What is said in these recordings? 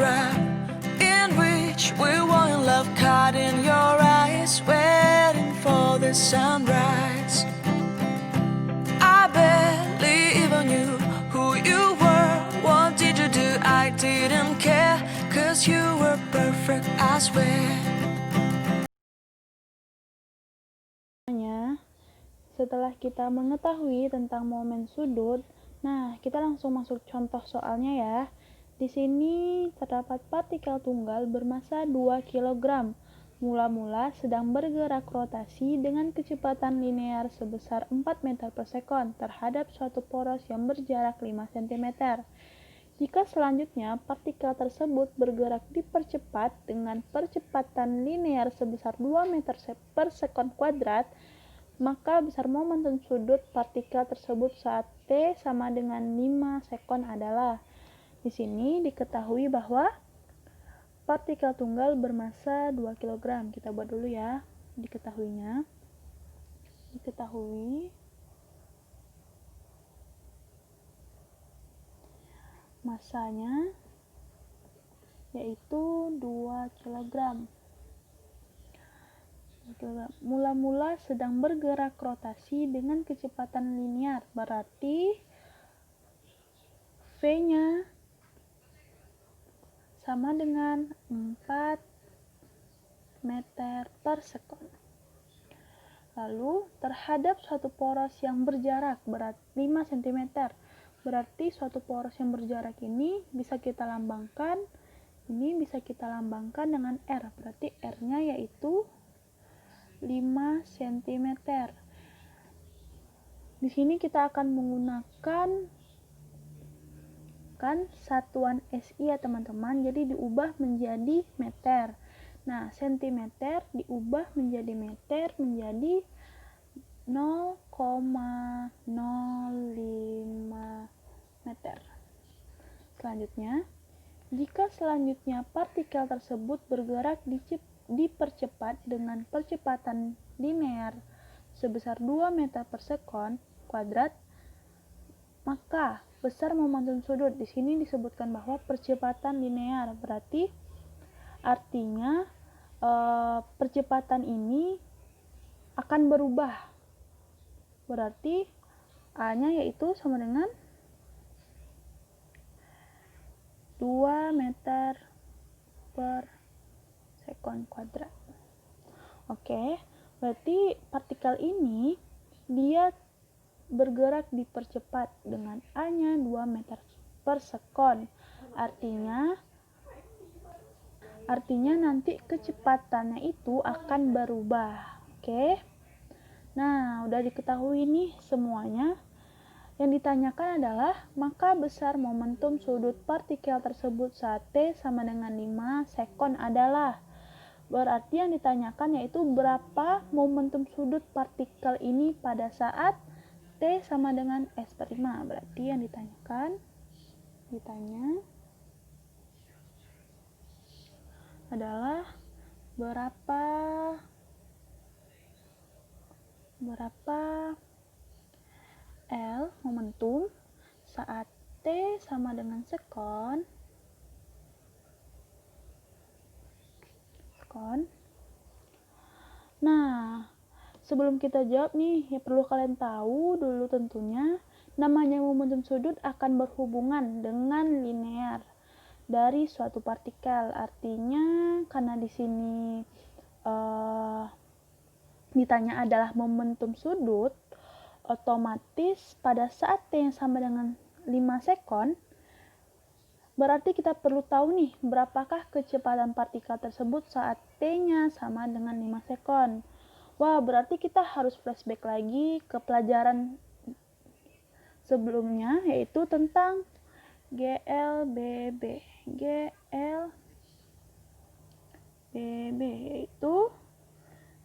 photograph in which we were in love, caught in your eyes, waiting for the sunrise. I barely even knew who you were. What did you do? I didn't care, 'cause you were perfect, I swear. Setelah kita mengetahui tentang momen sudut, nah kita langsung masuk contoh soalnya ya. Di sini terdapat partikel tunggal bermassa 2 kg. Mula-mula sedang bergerak rotasi dengan kecepatan linear sebesar 4 meter per sekon terhadap suatu poros yang berjarak 5 cm. Jika selanjutnya partikel tersebut bergerak dipercepat dengan percepatan linear sebesar 2 meter per sekon kuadrat, maka besar momentum sudut partikel tersebut saat T sama dengan 5 sekon adalah. Di sini diketahui bahwa partikel tunggal bermassa 2 kg. Kita buat dulu ya diketahuinya. Diketahui massanya yaitu 2 kg. Mula-mula sedang bergerak rotasi dengan kecepatan linear, berarti V-nya sama dengan 4 meter per sekon. Lalu terhadap suatu poros yang berjarak berat 5 cm, berarti suatu poros yang berjarak ini bisa kita lambangkan dengan R, berarti R-nya yaitu 5 cm. Di sini kita akan menggunakan satuan SI ya teman-teman, jadi diubah menjadi meter. Nah, sentimeter diubah menjadi meter menjadi 0,05 meter. Selanjutnya, jika partikel tersebut bergerak dipercepat dengan percepatan linear sebesar 2 meter per sekon kuadrat, maka besar momentum sudut. Di sini disebutkan bahwa percepatan linear, berarti artinya percepatan ini akan berubah. Berarti A-nya yaitu sama dengan 2 meter per sekon kuadrat. Oke, berarti partikel ini dia bergerak dipercepat dengan A-nya 2 meter per sekon. Artinya nanti kecepatannya itu akan berubah. Oke. Nah, udah diketahui nih semuanya. Yang ditanyakan adalah maka besar momentum sudut partikel tersebut saat T sama dengan 5 sekon adalah. Berarti yang ditanyakan yaitu berapa momentum sudut partikel ini pada saat T sama dengan S per 5. Berarti yang ditanya adalah berapa L momentum saat T sama dengan sekon. Nah, sebelum kita jawab nih, ya perlu kalian tahu dulu tentunya namanya momentum sudut akan berhubungan dengan linear dari suatu partikel. Artinya karena di sini ditanya adalah momentum sudut, otomatis pada saat T yang sama dengan 5 sekon, berarti kita perlu tahu nih berapakah kecepatan partikel tersebut saat T-nya sama dengan 5 sekon. Wah, berarti kita harus flashback lagi ke pelajaran sebelumnya, yaitu tentang GLBB. GLBB yaitu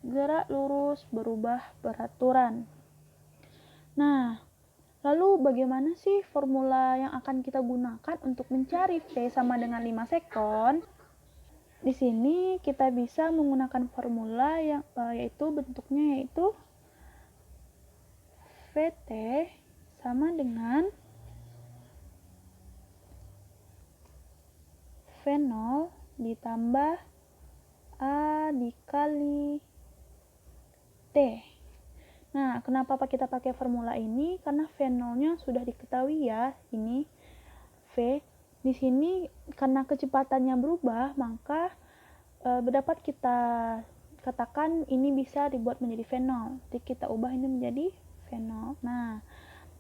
gerak lurus berubah beraturan. Nah, lalu bagaimana sih formula yang akan kita gunakan untuk mencari V sama dengan 5 sekon? Di sini kita bisa menggunakan formula yang yaitu bentuknya yaitu VT sama dengan V0 ditambah A dikali T. Nah, kenapa kita pakai formula ini? Karena V0-nya sudah diketahui ya, ini V. Di sini karena kecepatannya berubah, maka dapat kita katakan ini bisa dibuat menjadi V0. Jadi kita ubah ini menjadi V0. Nah,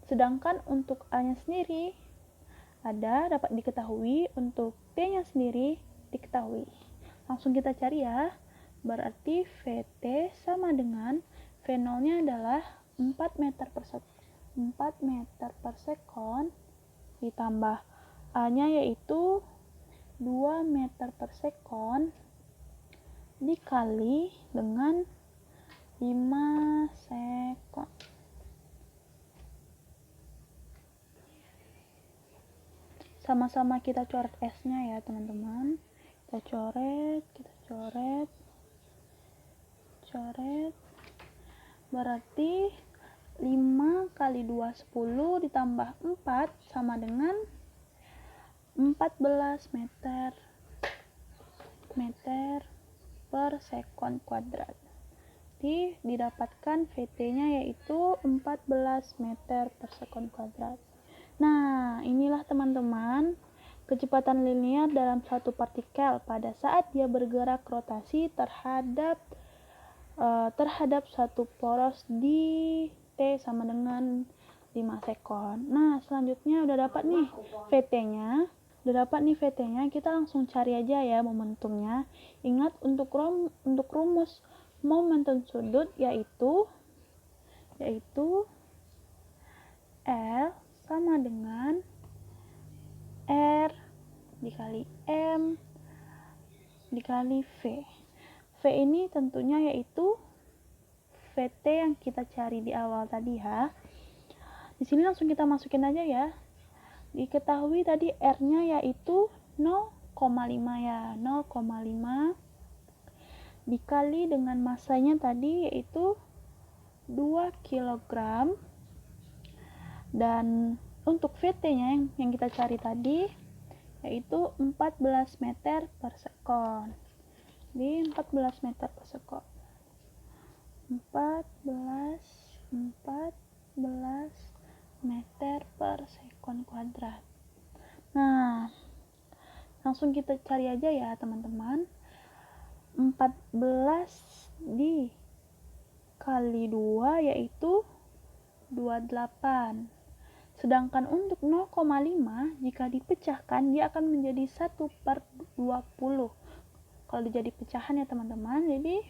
sedangkan untuk A-nya sendiri dapat diketahui, untuk T-nya sendiri diketahui. Langsung kita cari ya. Berarti VT sama dengan V0-nya adalah 4 meter per sekon ditambah A-nya yaitu 2 meter per sekon dikali dengan 5 sekon. Sama-sama kita coret S-nya ya teman-teman. Kita coret. Berarti 5 kali 2 10 ditambah 4 sama dengan 14 meter per sekon kuadrat. Jadi didapatkan VT-nya yaitu 14 meter per sekon kuadrat. Nah, inilah teman-teman kecepatan linear dalam suatu partikel pada saat dia bergerak rotasi terhadap suatu poros di T sama dengan 5 sekon. Nah, selanjutnya udah dapat nih VT-nya. Kita langsung cari aja ya momentumnya. Ingat untuk rumus momentum sudut yaitu L sama dengan R dikali M dikali V. V ini tentunya yaitu VT yang kita cari di awal tadi ya. Di sini langsung kita masukin aja ya. Diketahui tadi R-nya yaitu 0,5 ya. 0,5 dikali dengan masanya tadi yaitu 2 kg. Dan untuk VT-nya yang kita cari tadi yaitu 14 meter per sekon. Jadi 14 meter per sekon. 14 meter per sekon kuadrat. Nah, langsung kita cari aja ya teman-teman. 14 dikali 2 yaitu 28. Sedangkan untuk 0,5 jika dipecahkan dia akan menjadi 1/20. Kalau dijadi pecahan ya teman-teman, jadi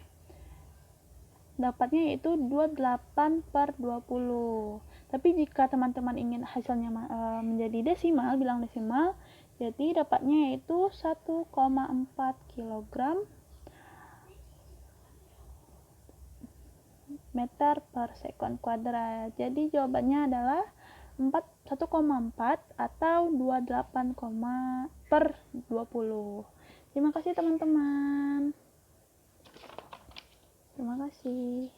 dapatnya yaitu 28/20. Tapi jika teman-teman ingin hasilnya menjadi desimal, bilang desimal, jadi dapatnya yaitu 1,4 kg meter per sekon kuadrat. Jadi jawabannya adalah 1,4 atau 28/20. Terima kasih teman-teman. Terima kasih.